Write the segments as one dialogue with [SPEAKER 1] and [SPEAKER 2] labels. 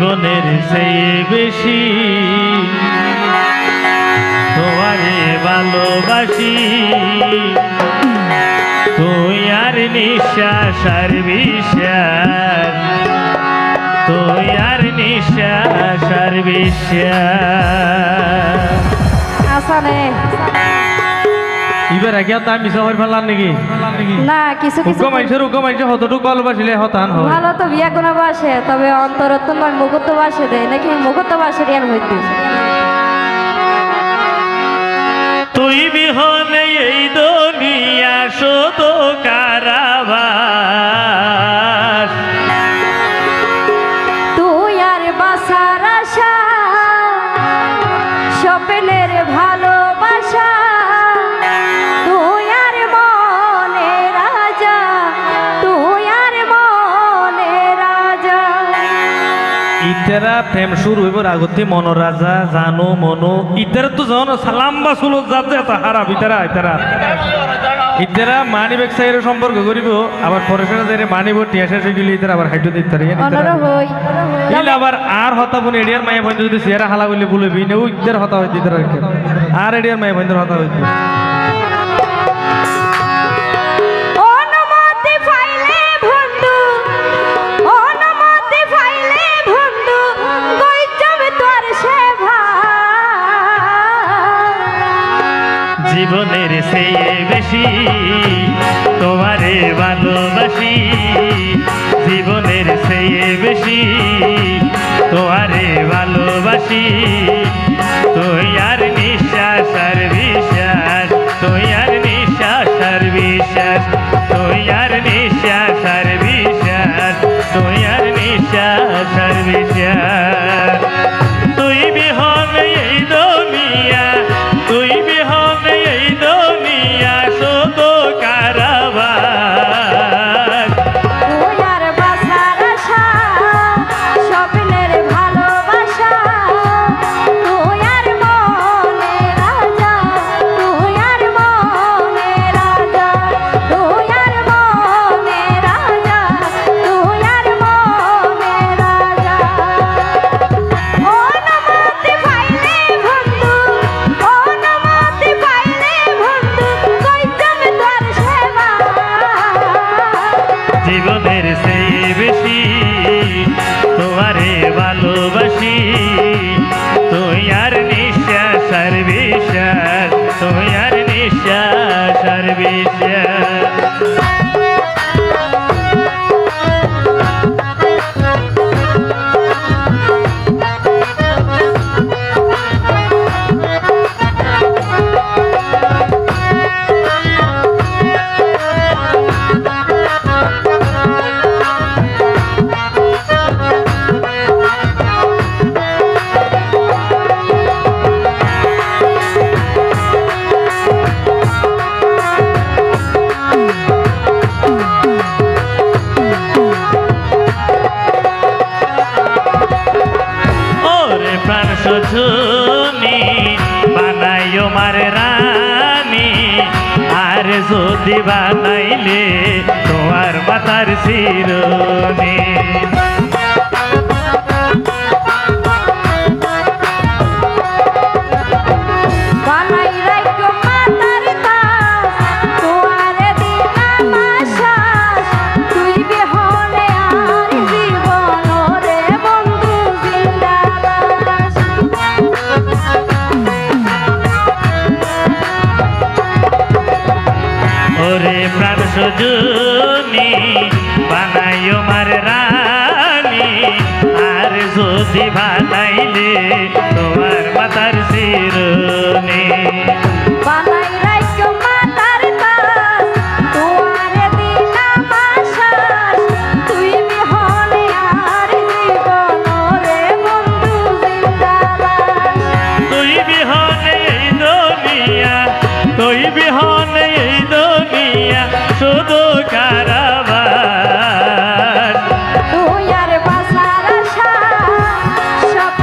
[SPEAKER 1] জীবনের চেয়ে বেশি তোমারে ভালোবাসি তুই আর নিঃশ্বাস আর বিশ্বাস তুই আর নিঃশ্বাস আর বিশ্বাস
[SPEAKER 2] আসানে
[SPEAKER 1] এবার আগে তো আমি সবাই ফেললাম নাকি
[SPEAKER 2] না কিছু কিছু
[SPEAKER 1] উগ্র মানুষের হতটুকু ভালোবাসিলে হতান হয়
[SPEAKER 2] ভালো তো বিয়া কোনো বাসে তবে অন্তরত নয় মুখত বাসে দেয় নাকি মুখত বাসে ইয়ার হইতে
[SPEAKER 1] তুই বিহনে এই দুনিয়া শুধু কারাবাস
[SPEAKER 2] তুই আর বাসার আশা স্বপ্নের ভালোবাসা তুই আর মনে রাজা তুই আর মনে রাজা
[SPEAKER 1] ইতেরা প্রেম শুরু হইবার আগতে মন রাজা জানো মনো ইতেরা তো জন সালাম বা সুলো যাতে তাহারা ইতেরা ইতেরা ইতেরা মানি ব্যাগ সাইয়ের সম্পর্ক করিব আবার পরে সেটা যাই মানি বটি এসে গেলে ইতেরা আবার হাইটো দিতে পারে
[SPEAKER 2] অনর হই
[SPEAKER 1] ইল আবার আর হতা বনে এডিয়ার মায়া বন্ধু যদি চেহারা হালা বলে বলবি নেও ইতের হতা হইতে ইতেরা আর এডিয়ার মায়া বন্ধুর হতা হইতে
[SPEAKER 2] অনুমতি পাইলে বন্ধু অনুমতি পাইলে বন্ধু কই যাবে তোর সেবা
[SPEAKER 1] জীবনের চেয়ে বেশি তোমারে ভালোবাসি জীবনের চেয়ে বেশি তোমারে ভালোবাসি তুই আর নিঃশ্বাস আর বিশ্বাস তুই আর নিঃশ্বাস আর বিশ্বাস তুই আর নিঃশ্বাস আর বিশ্বাস তুই আর নিঃশ্বাস আর বিশ্বাস তুই বিহনে এই দুনিয়া তুই বিহনে এই দুনিয়া শুধু কারাবাস
[SPEAKER 2] তুই আর বাসার আশা স্বপ্নের ভালোবাসা তুই আর মনে রাজা তুই আর মনে রাজা তুই আর মনে রাজা তুই আর মনে রাজা অনুমতি পাইলে বন্ধু অনুমতি পাইলে বন্ধু কই যাবে তোর সেবা
[SPEAKER 1] জীবনের চেয়ে বেশি তোমারে ভালোবাসি তুই আর নিঃশ্বাস আর বিশ্বাস তুই আর নিঃশ্বাস আর বিশ্বাস ওরে প্রাণ সজনী বানাইও মার রানী আর যদি বানাইলে তোমার মাথার শিরোনি
[SPEAKER 2] বানাই রাইকো মাতার তাস তোয়ারে দিলাম আশ্বাস তুই বিহনে আর জীবন রে বন্ধু জিন্দাবাস
[SPEAKER 1] ওরে প্রাণ সজনী বানাইও মার রানী আর যদি বানাইলে তোমার মাথার শিরোনি
[SPEAKER 2] বানাই রাইকো মাতার তাস তোয়ারে দিলাম আশ্বাস তুই বিহনে আর জীবন রে বন্ধু জিন্দাবাস
[SPEAKER 1] তুই বিহনে এই দুনিয়া তুই বিহনে এই দুনিয়া শুধু কারাবাস
[SPEAKER 2] তুই আর বাসার আশা স্বপ্নের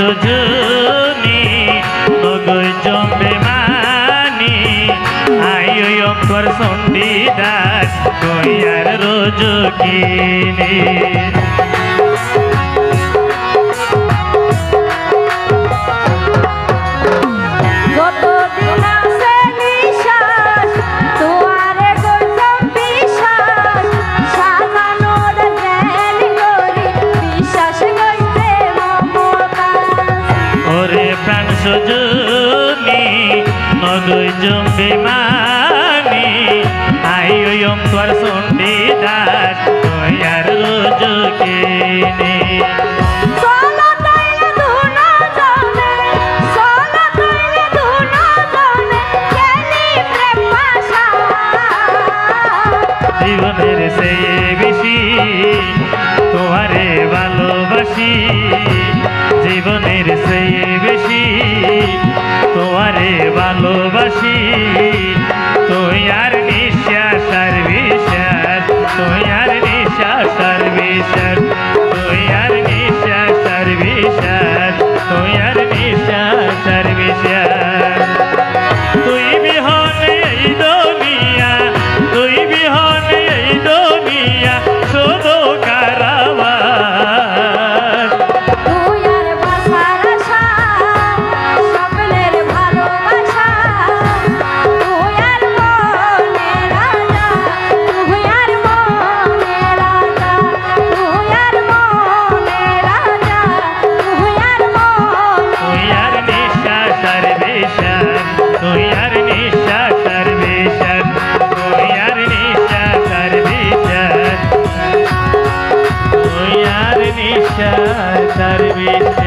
[SPEAKER 3] সুজনি নগৈ জম্বে মানি আই অঙ্কর চণ্ডীদাস কইয়ার রোজ কিনি
[SPEAKER 2] যতদিন আছে নিশ্বাস তোয়ারে গৌতম বিশ্বাস সাজানোর জ্ঞান গরি বিশ্বাস গইতে মমতাজ
[SPEAKER 3] ওরে প্রাণ সুজনি নগৈ জম্বে মানি আই অঙ্কর চণ্ডীদাস কইয়ার রোজ কিনি
[SPEAKER 2] চলো তাইলে ধুনা জনে চলো তাইলে ধুনা জনে খেলি প্রেম ভাষা
[SPEAKER 3] জীবনের চেয়ে বেশি তোমারে ভালোবাসি জীবনের চেয়ে বেশি তোমারে ভালোবাসি তুই আর নিঃশ্বাস আর বিশ্বাস তুই আর নিঃশ্বাস আর বিশ্বাস তুই আর নিঃশ্বাস আর বিশ্বাস তুই আর নিঃশ্বাস আর বিশ্বাস তুই বিহনে এই দুনিয়া তুই বিহনে এই দুনিয়া শুধু কারাবাস
[SPEAKER 2] তুই আর বাসার আশা স্বপ্নের ভালোবাসা তুই আর মনে রাজা তুই আর মনে রাজা তুই আর মনে রাজা তুই আর মনে
[SPEAKER 3] তুই আর নিঃশ্বাস আর বিশ্বাস তুই আর নিঃশ্বাস আর বিশ্বাস তুই আর নিঃশ্বাস আর বিশ্বাস তুই আর নিঃশ্বাস আর বিশ্বাস